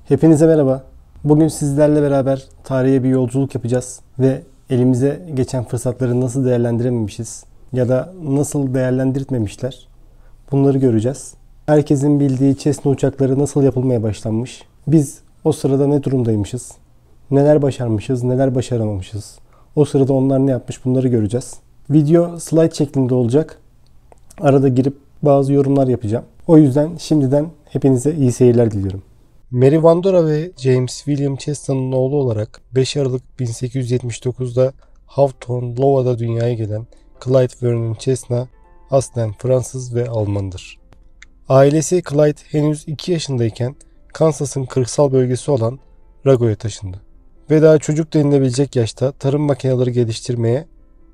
Hepinize merhaba. Bugün sizlerle beraber tarihe bir yolculuk yapacağız ve elimize geçen fırsatları nasıl değerlendirememişiz ya da nasıl değerlendirtmemişler bunları göreceğiz. Herkesin bildiği Cessna uçakları nasıl yapılmaya başlanmış, biz o sırada ne durumdaymışız, neler başarmışız, neler başaramamışız, o sırada onlar ne yapmış bunları göreceğiz. Video slide şeklinde olacak. Arada girip bazı yorumlar yapacağım. O yüzden şimdiden hepinize iyi seyirler diliyorum. Mary Vandora ve James William Cessna'nın oğlu olarak 5 Aralık 1879'da Hawthorne, Iowa'da dünyaya gelen Clyde Vernon Cessna aslen Fransız ve Almandır. Ailesi Clyde henüz 2 yaşındayken Kansas'ın kırsal bölgesi olan Rago'ya taşındı. Ve daha çocuk denilebilecek yaşta tarım makineleri geliştirmeye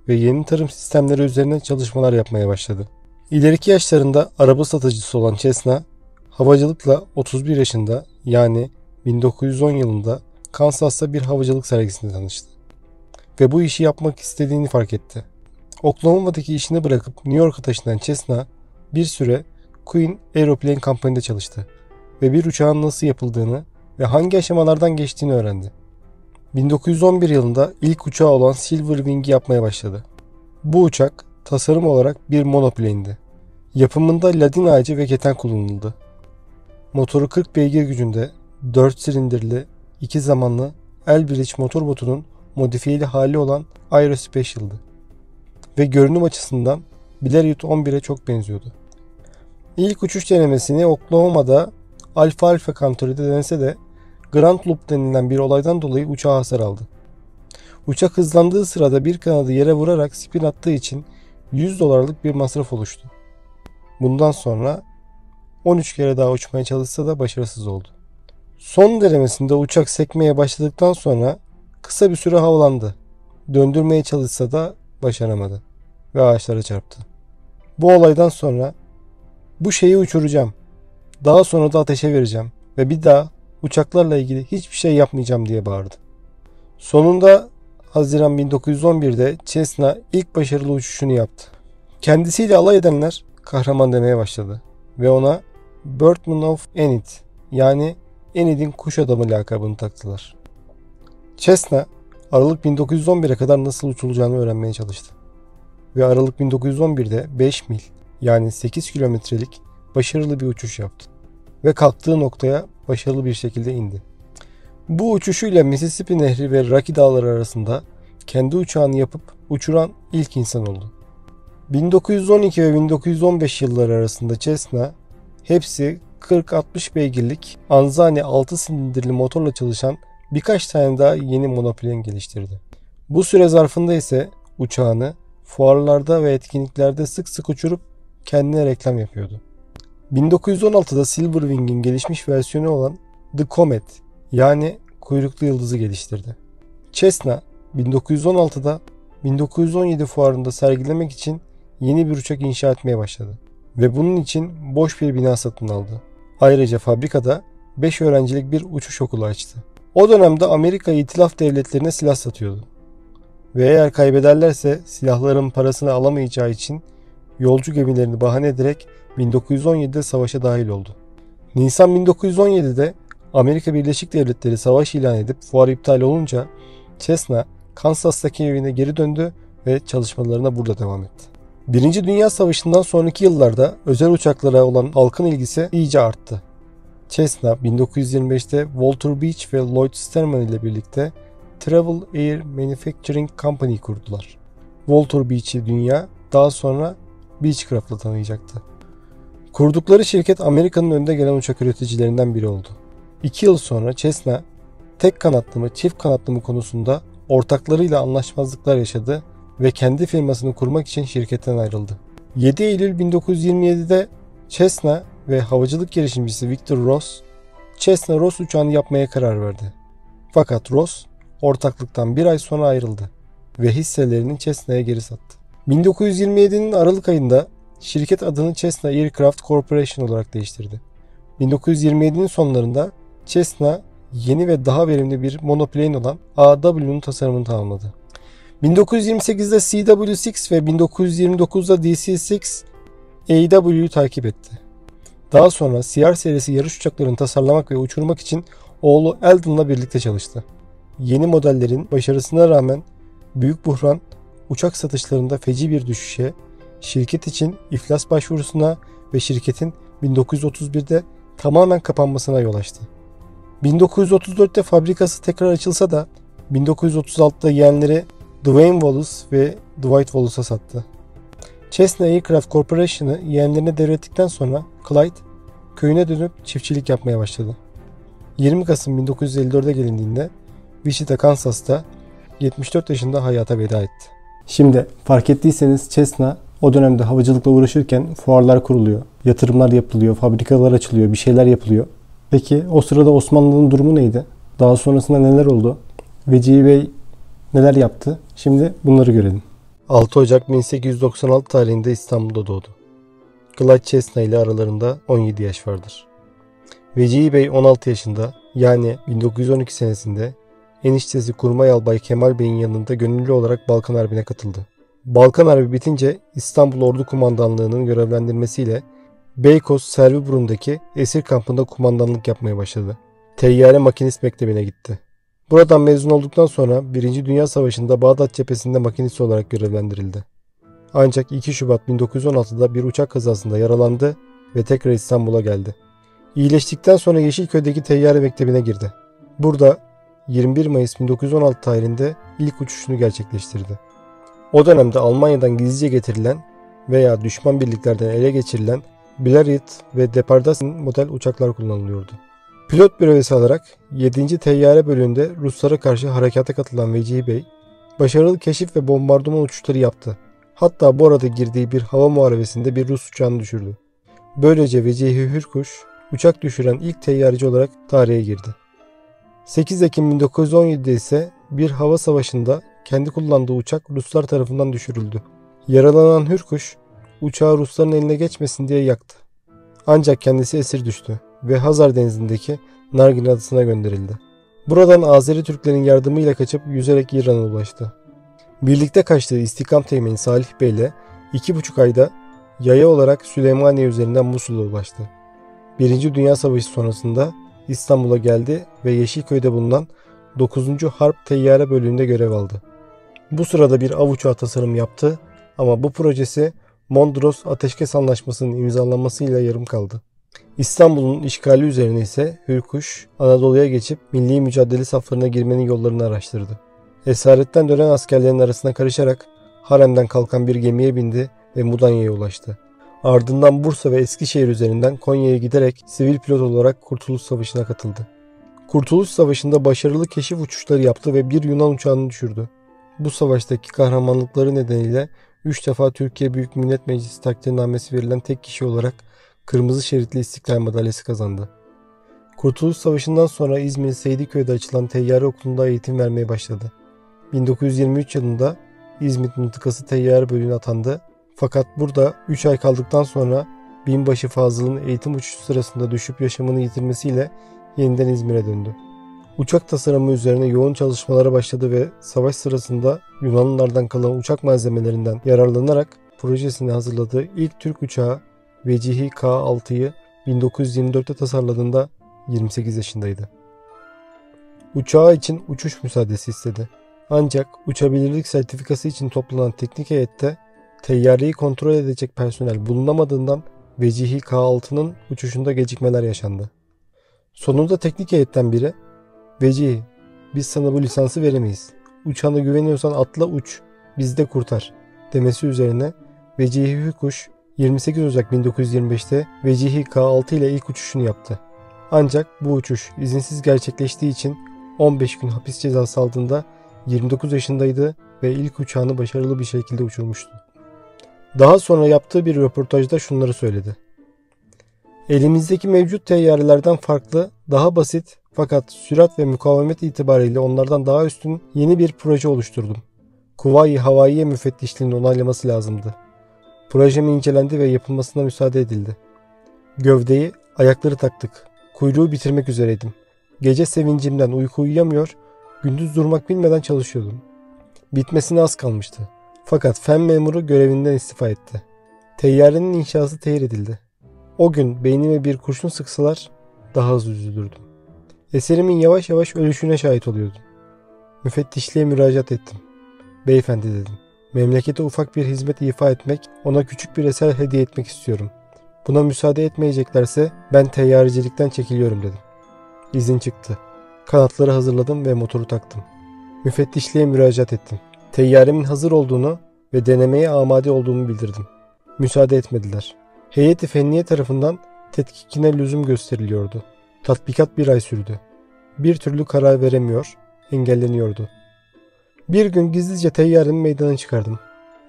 ve yeni tarım sistemleri üzerine çalışmalar yapmaya başladı. İleriki yaşlarında araba satıcısı olan Cessna, havacılıkla 31 yaşında yani 1910 yılında Kansas'ta bir havacılık sergisinde tanıştı. Ve bu işi yapmak istediğini fark etti. Oklahoma'daki işini bırakıp New York'a taşınan Cessna bir süre Queen Aeroplane Company'de çalıştı ve bir uçağın nasıl yapıldığını ve hangi aşamalardan geçtiğini öğrendi. 1911 yılında ilk uçağı olan Silverwing'i yapmaya başladı. Bu uçak tasarım olarak bir monoplane'di. Yapımında ladin ağacı ve keten kullanıldı. Motoru 40 beygir gücünde 4 silindirli 2 zamanlı Elbridge motor botunun modifiyeli hali olan Aerospecial'dı. Ve görünüm açısından Blériot 11'e çok benziyordu. İlk uçuş denemesini Oklahoma'da Alfalfa Country'de denese de Grand Loop denilen bir olaydan dolayı uçağı hasar aldı. Uçak hızlandığı sırada bir kanadı yere vurarak spin attığı için $100'lık bir masraf oluştu. Bundan sonra 13 kere daha uçmaya çalışsa da başarısız oldu. Son denemesinde uçak sekmeye başladıktan sonra kısa bir süre havalandı. Döndürmeye çalışsa da başaramadı ve ağaçlara çarptı. Bu olaydan sonra bu şeyi uçuracağım, daha sonra da ateşe vereceğim ve bir daha uçaklarla ilgili hiçbir şey yapmayacağım diye bağırdı. Sonunda Haziran 1911'de Cessna ilk başarılı uçuşunu yaptı. Kendisiyle alay edenler kahraman demeye başladı ve ona Birdman of Enid yani Enid'in kuş adamı lakabını taktılar. Cessna Aralık 1911'e kadar nasıl uçulacağını öğrenmeye çalıştı. Ve Aralık 1911'de 5 mil yani 8 kilometrelik başarılı bir uçuş yaptı. Ve kalktığı noktaya başarılı bir şekilde indi. Bu uçuşuyla Mississippi Nehri ve Rocky Dağları arasında kendi uçağını yapıp uçuran ilk insan oldu. 1912 ve 1915 yılları arasında Cessna hepsi 40-60 beygirlik Anzani 6 silindirli motorla çalışan birkaç tane daha yeni monoplane geliştirdi. Bu süre zarfında ise uçağını fuarlarda ve etkinliklerde sık sık uçurup kendine reklam yapıyordu. 1916'da Silverwing'in gelişmiş versiyonu olan The Comet yani kuyruklu yıldızı geliştirdi. Cessna 1916'da 1917 fuarında sergilemek için yeni bir uçak inşa etmeye başladı ve bunun için boş bir bina satın aldı. Ayrıca fabrikada 5 öğrencilik bir uçuş okulu açtı. O dönemde Amerika İtilaf devletlerine silah satıyordu. Ve eğer kaybederlerse silahların parasını alamayacağı için yolcu gemilerini bahane ederek 1917'de savaşa dahil oldu. Nisan 1917'de Amerika Birleşik Devletleri savaş ilan edip fuar iptal olunca Cessna Kansas'taki evine geri döndü ve çalışmalarına burada devam etti. Birinci Dünya Savaşı'ndan sonraki yıllarda özel uçaklara olan halkın ilgisi iyice arttı. Cessna 1925'te Walter Beech ve Lloyd Sterman ile birlikte Travel Air Manufacturing Company kurdular. Walter Beech'i dünya daha sonra Beechcraft'la tanıyacaktı. Kurdukları şirket Amerika'nın önde gelen uçak üreticilerinden biri oldu. 2 yıl sonra Cessna tek kanatlı mı çift kanatlı mı konusunda ortaklarıyla anlaşmazlıklar yaşadı ve kendi firmasını kurmak için şirketten ayrıldı. 7 Eylül 1927'de Cessna ve havacılık girişimcisi Victor Ross, Cessna Ross uçağını yapmaya karar verdi. Fakat Ross ortaklıktan bir ay sonra ayrıldı ve hisselerini Cessna'ya geri sattı. 1927'nin Aralık ayında şirket adını Cessna Aircraft Corporation olarak değiştirdi. 1927'nin sonlarında Cessna yeni ve daha verimli bir monoplane olan AW'nun tasarımını tamamladı. 1928'de CW6 ve 1929'da DC6 AW'yu takip etti. Daha sonra CR serisi yarış uçaklarını tasarlamak ve uçurmak için oğlu Eldon'la birlikte çalıştı. Yeni modellerin başarısına rağmen büyük buhran uçak satışlarında feci bir düşüşe, şirket için iflas başvurusuna ve şirketin 1931'de tamamen kapanmasına yol açtı. 1934'te fabrikası tekrar açılsa da 1936'da yeğenleri Dwayne Wallace ve Dwight Wallace'a sattı. Cessna Aircraft Corporation'ı yeğenlerine devrettikten sonra Clyde köyüne dönüp çiftçilik yapmaya başladı. 20 Kasım 1954'e gelindiğinde Wichita, Kansas'ta 74 yaşında hayata veda etti. Şimdi fark ettiyseniz Cessna o dönemde havacılıkla uğraşırken fuarlar kuruluyor, yatırımlar yapılıyor, fabrikalar açılıyor, bir şeyler yapılıyor. Peki o sırada Osmanlı'nın durumu neydi? Daha sonrasında neler oldu? Vecihi Bey neler yaptı? Şimdi bunları görelim. 6 Ocak 1896 tarihinde İstanbul'da doğdu. Clyde Cessna ile aralarında 17 yaş vardır. Vecihi Bey 16 yaşında, yani 1912 senesinde eniştesi Kurmay Albay Kemal Bey'in yanında gönüllü olarak Balkan Harbi'ne katıldı. Balkan Harbi bitince İstanbul Ordu Kumandanlığı'nın görevlendirmesiyle Beykoz Serviburnu'ndaki esir kampında kumandanlık yapmaya başladı. Teyyare Makinist Mektebi'ne gitti. Buradan mezun olduktan sonra 1. Dünya Savaşı'nda Bağdat cephesinde makinist olarak görevlendirildi. Ancak 2 Şubat 1916'da bir uçak kazasında yaralandı ve tekrar İstanbul'a geldi. İyileştikten sonra Yeşilköy'deki Teyyare Mektebi'ne girdi. Burada 21 Mayıs 1916 tarihinde ilk uçuşunu gerçekleştirdi. O dönemde Almanya'dan gizlice getirilen veya düşman birliklerden ele geçirilen Blériot ve Depardassin model uçaklar kullanılıyordu. Pilot bürevesi alarak 7. Teyyare Bölüğü'nde Ruslara karşı harekata katılan Vecihi Bey, başarılı keşif ve bombardıman uçuşları yaptı. Hatta bu arada girdiği bir hava muharebesinde bir Rus uçağını düşürdü. Böylece Vecihi Hürkuş, uçak düşüren ilk teyyareci olarak tarihe girdi. 8 Ekim 1917'de ise bir hava savaşında kendi kullandığı uçak Ruslar tarafından düşürüldü. Yaralanan Hürkuş, uçağı Rusların eline geçmesin diye yaktı. Ancak kendisi esir düştü ve Hazar Denizi'ndeki Nargin adasına gönderildi. Buradan Azeri Türklerin yardımıyla kaçıp yüzerek İran'a ulaştı. Birlikte kaçtığı İstikam Teğmeni Salih Bey ile 2,5 ayda yaya olarak Süleymaniye üzerinden Musul'a ulaştı. 1. Dünya Savaşı sonrasında İstanbul'a geldi ve Yeşilköy'de bulunan 9. Harp Teyyare Bölüğü'nde görev aldı. Bu sırada bir av uçağı tasarım yaptı ama bu projesi Mondros Ateşkes Anlaşması'nın imzalanmasıyla yarım kaldı. İstanbul'un işgali üzerine ise Hürkuş, Anadolu'ya geçip milli mücadele saflarına girmenin yollarını araştırdı. Esaretten dönen askerlerin arasına karışarak Harem'den kalkan bir gemiye bindi ve Mudanya'ya ulaştı. Ardından Bursa ve Eskişehir üzerinden Konya'ya giderek sivil pilot olarak Kurtuluş Savaşı'na katıldı. Kurtuluş Savaşı'nda başarılı keşif uçuşları yaptı ve bir Yunan uçağını düşürdü. Bu savaştaki kahramanlıkları nedeniyle 3 defa Türkiye Büyük Millet Meclisi takdirnamesi verilen tek kişi olarak Kırmızı Şeritli İstiklal Madalyası kazandı. Kurtuluş Savaşı'ndan sonra İzmir Seydiköy'de açılan Teyyare Okulu'nda eğitim vermeye başladı. 1923 yılında İzmit Mıntıkası Teyyare Bölüğü'ne atandı. Fakat burada 3 ay kaldıktan sonra binbaşı Fazıl'ın eğitim uçuşu sırasında düşüp yaşamını yitirmesiyle yeniden İzmir'e döndü. Uçak tasarımı üzerine yoğun çalışmalara başladı ve savaş sırasında Yunanlılardan kalan uçak malzemelerinden yararlanarak projesini hazırladığı ilk Türk uçağı Vecihi K-6'yı 1924'te tasarladığında 28 yaşındaydı. Uçağı için uçuş müsaadesi istedi. Ancak uçabilirlik sertifikası için toplanan teknik heyette teyyareyi kontrol edecek personel bulunamadığından Vecihi K-6'nın uçuşunda gecikmeler yaşandı. Sonunda teknik heyetten biri, "Vecihi, biz sana bu lisansı veremeyiz. Uçağına güveniyorsan atla uç, bizi de kurtar," demesi üzerine Vecihi Hürkuş 28 Ocak 1925'te Vecihi K-6 ile ilk uçuşunu yaptı. Ancak bu uçuş izinsiz gerçekleştiği için 15 gün hapis cezası aldığında 29 yaşındaydı ve ilk uçağını başarılı bir şekilde uçurmuştu. Daha sonra yaptığı bir röportajda şunları söyledi. "Elimizdeki mevcut teyyarelerden farklı, daha basit fakat sürat ve mukavemet itibariyle onlardan daha üstün yeni bir proje oluşturdum. Kuvayi Havaiye Müfettişliğinin onaylaması lazımdı. Projem incelendi ve yapılmasına müsaade edildi. Gövdeyi, ayakları taktık. Kuyruğu bitirmek üzereydim. Gece sevincimden uyku uyuyamıyor, gündüz durmak bilmeden çalışıyordum. Bitmesine az kalmıştı. Fakat fen memuru görevinden istifa etti. Teyyarenin inşası tehir edildi. O gün beynime bir kurşun sıksalar daha az üzülürdüm. Eserimin yavaş yavaş ölüşüne şahit oluyordum. Müfettişliğe müracaat ettim. Beyefendi dedim. Memlekete ufak bir hizmet ifa etmek, ona küçük bir eser hediye etmek istiyorum. Buna müsaade etmeyeceklerse ben teyyarecilikten çekiliyorum dedim. İzin çıktı. Kanatları hazırladım ve motoru taktım. Müfettişliğe müracaat ettim. Teyyaremin hazır olduğunu ve denemeye amade olduğumu bildirdim. Müsaade etmediler. Heyeti Fenniye tarafından tetkikine lüzum gösteriliyordu. Tatbikat bir ay sürdü. Bir türlü karar veremiyor, engelleniyordu. Bir gün gizlice teyyarenin meydana çıkardım.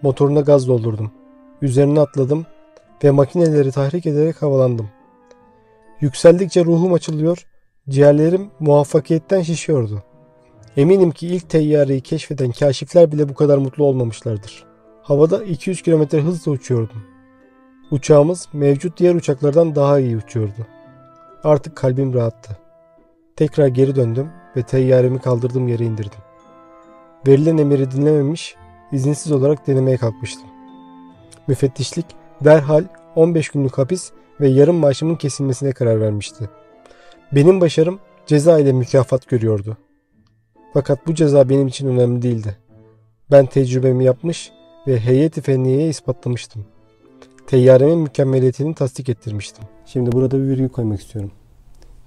Motoruna gaz doldurdum. Üzerine atladım ve makineleri tahrik ederek havalandım. Yükseldikçe ruhum açılıyor, ciğerlerim muvaffakiyetten şişiyordu. Eminim ki ilk teyyareyi keşfeden kaşifler bile bu kadar mutlu olmamışlardır. Havada 200 km hızla uçuyordum. Uçağımız mevcut diğer uçaklardan daha iyi uçuyordu. Artık kalbim rahattı. Tekrar geri döndüm ve teyyaremi kaldırdığım yere indirdim. Verilen emiri dinlememiş, izinsiz olarak denemeye kalkmıştım. Müfettişlik derhal 15 günlük hapis ve yarım maaşımın kesilmesine karar vermişti. Benim başarım ceza ile mükafat görüyordu. Fakat bu ceza benim için önemli değildi. Ben tecrübemi yapmış ve Heyeti Fenniye'ye ispatlamıştım. Teyyaremin mükemmeliyetini tasdik ettirmiştim. Şimdi burada bir virgül koymak istiyorum.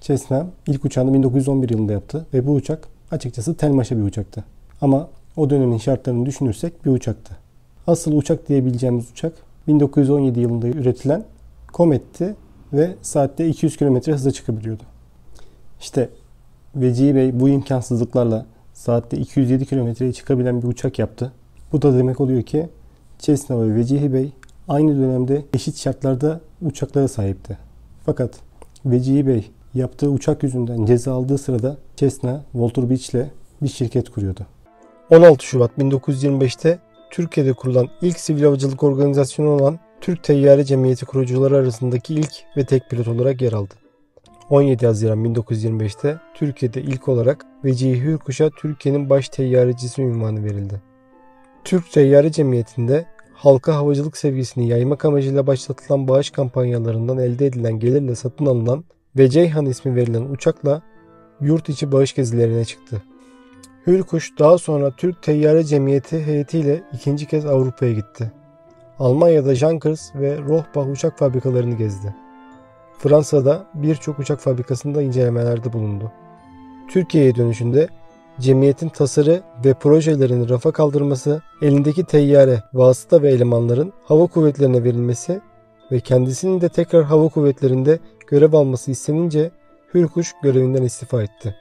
Cessna ilk uçağını 1911 yılında yaptı ve bu uçak açıkçası tel maşa bir uçaktı. Ama o dönemin şartlarını düşünürsek bir uçaktı. Asıl uçak diyebileceğimiz uçak 1917 yılında üretilen Comet'ti ve saatte 200 km hıza çıkabiliyordu. İşte Vecihi Bey bu imkansızlıklarla saatte 207 kilometreye çıkabilen bir uçak yaptı. Bu da demek oluyor ki Cessna ve Vecihi Bey aynı dönemde eşit şartlarda uçaklara sahipti. Fakat Vecihi Bey yaptığı uçak yüzünden ceza aldığı sırada Cessna, Walter Beech'le bir şirket kuruyordu. 16 Şubat 1925'te Türkiye'de kurulan ilk sivil havacılık organizasyonu olan Türk Teyyare Cemiyeti kurucuları arasındaki ilk ve tek pilot olarak yer aldı. 17 Haziran 1925'te Türkiye'de ilk olarak Vecihi Hürkuş'a Türkiye'nin baş teyyarecisi unvanı verildi. Türk Teyyare Cemiyeti'nde halka havacılık sevgisini yaymak amacıyla başlatılan bağış kampanyalarından elde edilen gelirle satın alınan ve Ceyhan ismi verilen uçakla yurt içi bağış gezilerine çıktı. Hürkuş daha sonra Türk Teyyare Cemiyeti heyetiyle ikinci kez Avrupa'ya gitti. Almanya'da Junkers ve Rohrbach uçak fabrikalarını gezdi. Fransa'da birçok uçak fabrikasında incelemelerde bulundu. Türkiye'ye dönüşünde cemiyetin tasarı ve projelerini rafa kaldırması, elindeki teyyare, vasıta ve elemanların hava kuvvetlerine verilmesi ve kendisinin de tekrar hava kuvvetlerinde görev alması istenince Hürkuş görevinden istifa etti.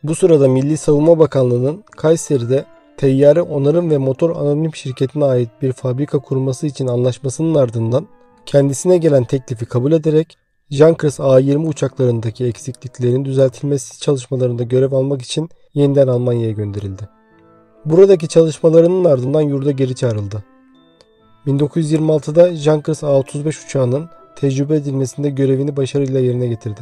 Bu sırada Milli Savunma Bakanlığı'nın Kayseri'de Teyyare Onarım ve Motor Anonim Şirketi'ne ait bir fabrika kurması için anlaşmasının ardından kendisine gelen teklifi kabul ederek Junkers A-20 uçaklarındaki eksikliklerin düzeltilmesi çalışmalarında görev almak için yeniden Almanya'ya gönderildi. Buradaki çalışmalarının ardından yurda geri çağrıldı. 1926'da Junkers A-35 uçağının tecrübe edilmesinde görevini başarıyla yerine getirdi.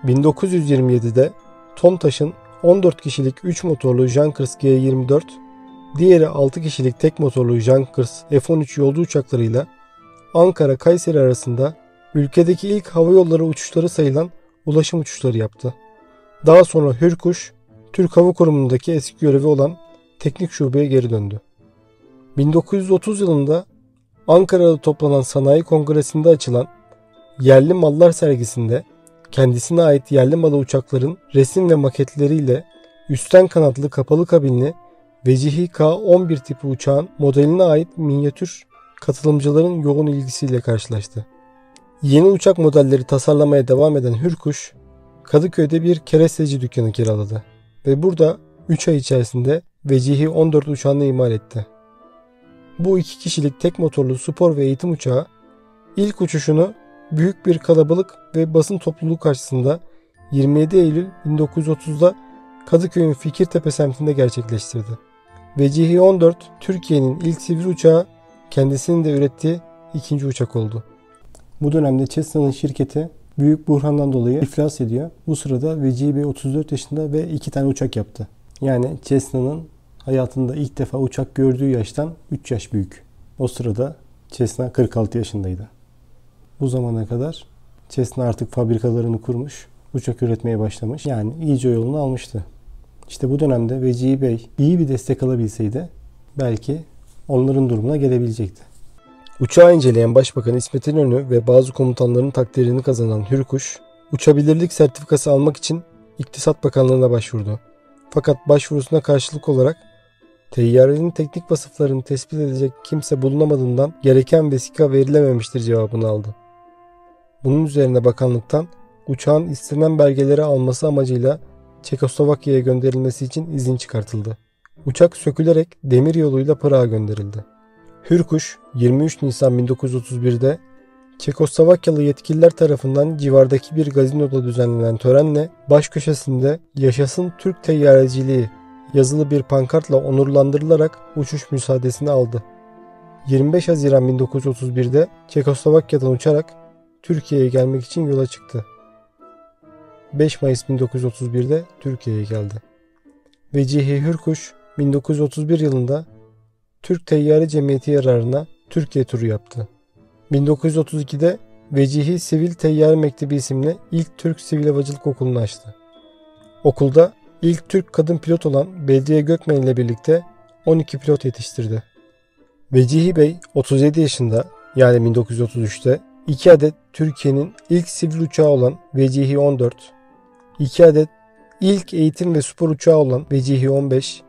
1927'de TOMTAŞ'ın 14 kişilik 3 motorlu Junkers G-24, diğeri 6 kişilik tek motorlu Junkers F-13 yolcu uçaklarıyla Ankara-Kayseri arasında ülkedeki ilk havayolları uçuşları sayılan ulaşım uçuşları yaptı. Daha sonra Hürkuş, Türk Hava Kurumu'ndaki eski görevi olan teknik şubeye geri döndü. 1930 yılında Ankara'da toplanan sanayi kongresinde açılan Yerli Mallar sergisinde kendisine ait yerli malı uçakların resim ve maketleriyle üstten kanatlı kapalı kabinli Vecihi K-11 tipi uçağın modeline ait minyatür katılımcıların yoğun ilgisiyle karşılaştı. Yeni uçak modelleri tasarlamaya devam eden Hürkuş, Kadıköy'de bir keresteci dükkanı kiraladı ve burada 3 ay içerisinde Vecihi 14 uçağını imal etti. Bu 2 kişilik tek motorlu spor ve eğitim uçağı ilk uçuşunu büyük bir kalabalık ve basın topluluğu karşısında 27 Eylül 1930'da Kadıköy'ün Fikirtepe semtinde gerçekleştirdi. Vecihi 14 Türkiye'nin ilk sivil uçağı, kendisinin de ürettiği ikinci uçak oldu. Bu dönemde Cessna'nın şirketi büyük buhrandan dolayı iflas ediyor. Bu sırada Vecihi Bey 34 yaşında ve 2 tane uçak yaptı. Yani Cessna'nın hayatında ilk defa uçak gördüğü yaştan 3 yaş büyük. O sırada Cessna 46 yaşındaydı. Bu zamana kadar Cessna artık fabrikalarını kurmuş uçak üretmeye başlamış. Yani iyice yolunu almıştı. İşte bu dönemde Vecihi Bey iyi bir destek alabilseydi belki onların durumuna gelebilecekti. Uçağı inceleyen Başbakan İsmet İnönü ve bazı komutanların takdirini kazanan Hürkuş, uçabilirlik sertifikası almak için İktisat Bakanlığı'na başvurdu. Fakat başvurusuna karşılık olarak teyyarenin teknik vasıflarını tespit edecek kimse bulunamadığından gereken vesika verilememiştir cevabını aldı. Bunun üzerine bakanlıktan uçağın istenen belgeleri alması amacıyla Çekoslovakya'ya gönderilmesi için izin çıkartıldı. Uçak sökülerek demir yoluyla Prag'a gönderildi. Hürkuş 23 Nisan 1931'de Çekoslovakyalı yetkililer tarafından civardaki bir gazinoda düzenlenen törenle baş köşesinde "Yaşasın Türk teyyareciliği" yazılı bir pankartla onurlandırılarak uçuş müsaadesini aldı. 25 Haziran 1931'de Çekoslovakya'dan uçarak Türkiye'ye gelmek için yola çıktı. 5 Mayıs 1931'de Türkiye'ye geldi. Vecihi Hürkuş 1931 yılında Türk Teyyare Cemiyeti yararına Türkiye turu yaptı. 1932'de Vecihi Sivil Teyyare Mektebi isimli ilk Türk Sivil Havacılık Okulu'nu açtı. Okulda ilk Türk kadın pilot olan Bedriye Gökmen ile birlikte 12 pilot yetiştirdi. Vecihi Bey 37 yaşında yani 1933'te 2 adet Türkiye'nin ilk sivil uçağı olan Vecihi 14, 2 adet ilk eğitim ve spor uçağı olan Vecihi 15,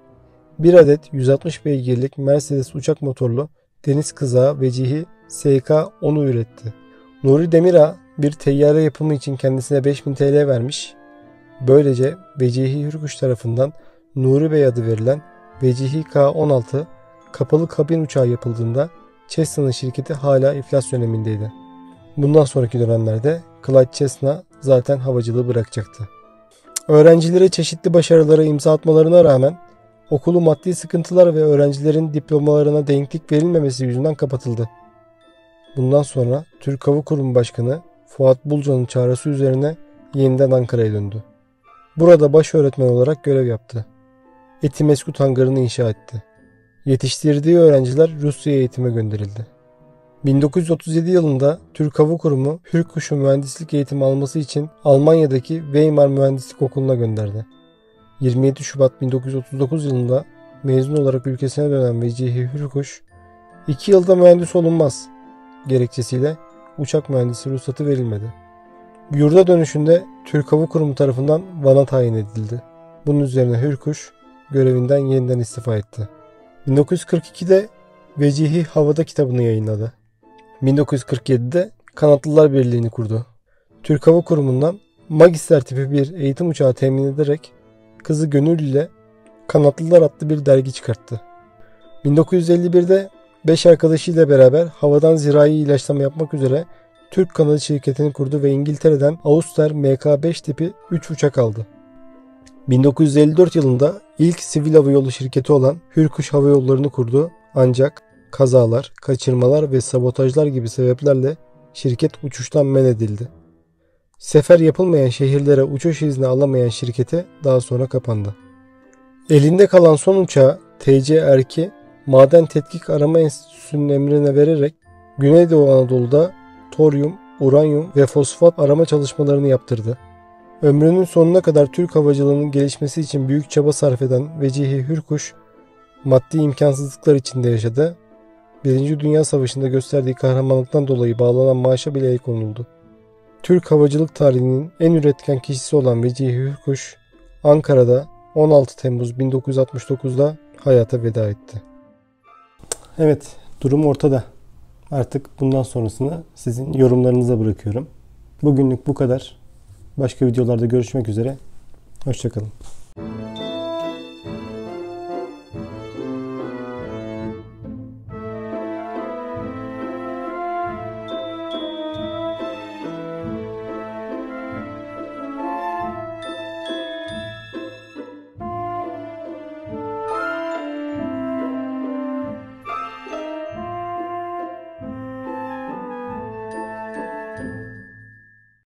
1 adet 160 beygirlik Mercedes uçak motorlu deniz kızağı Vecihi SK-10'u üretti. Nuri Demirağ bir teyyare yapımı için kendisine 5000 TL vermiş. Böylece Vecihi Hürkuş tarafından Nuri Bey adı verilen Vecihi K-16 kapalı kabin uçağı yapıldığında Cessna'nın şirketi hala iflas dönemindeydi. Bundan sonraki dönemlerde Clyde Cessna zaten havacılığı bırakacaktı. Öğrencilere çeşitli başarılara imza atmalarına rağmen okulu maddi sıkıntılar ve öğrencilerin diplomalarına denklik verilmemesi yüzünden kapatıldı. Bundan sonra Türk Hava Kurumu Başkanı Fuat Bulcan'ın çağrısı üzerine yeniden Ankara'ya döndü. Burada baş öğretmen olarak görev yaptı. Etimeskut Hangarı'nı inşa etti. Yetiştirdiği öğrenciler Rusya'ya eğitime gönderildi. 1937 yılında Türk Hava Kurumu Hürkuş'u mühendislik eğitimi alması için Almanya'daki Weimar Mühendislik Okulu'na gönderdi. 27 Şubat 1939 yılında mezun olarak ülkesine dönen Vecihi Hürkuş, 2 yılda mühendis olunmaz gerekçesiyle uçak mühendisi ruhsatı verilmedi. Yurda dönüşünde Türk Hava Kurumu tarafından Van'a tayin edildi. Bunun üzerine Hürkuş görevinden yeniden istifa etti. 1942'de Vecihi Havada kitabını yayınladı. 1947'de Kanatlılar Birliği'ni kurdu. Türk Hava Kurumu'ndan Magister tipi bir eğitim uçağı temin ederek kızı Gönül ile Kanatlılar adlı bir dergi çıkarttı. 1951'de 5 arkadaşıyla beraber havadan zirai ilaçlama yapmak üzere Türk Kanadı şirketini kurdu ve İngiltere'den Auster Mk5 tipi 3 uçak aldı. 1954 yılında ilk sivil havayolu şirketi olan Hürkuş Hava Yolları'nı kurdu ancak kazalar, kaçırmalar ve sabotajlar gibi sebeplerle şirket uçuştan men edildi. Sefer yapılmayan şehirlere uçuş izni alamayan şirkete daha sonra kapandı. Elinde kalan son uçağı TC Erki Maden Tetkik Arama Enstitüsü'nün emrine vererek Güneydoğu Anadolu'da toryum, uranyum ve fosfat arama çalışmalarını yaptırdı. Ömrünün sonuna kadar Türk havacılığının gelişmesi için büyük çaba sarf eden Vecihi Hürkuş, maddi imkansızlıklar içinde yaşadı. 1. Dünya Savaşı'nda gösterdiği kahramanlıktan dolayı bağlanan maaşa bile el konuldu. Türk havacılık tarihinin en üretken kişisi olan Vecihi Hürkuş, Ankara'da 16 Temmuz 1969'da hayata veda etti. Evet, durum ortada. Artık bundan sonrasını sizin yorumlarınıza bırakıyorum. Bugünlük bu kadar. Başka videolarda görüşmek üzere. Hoşça kalın.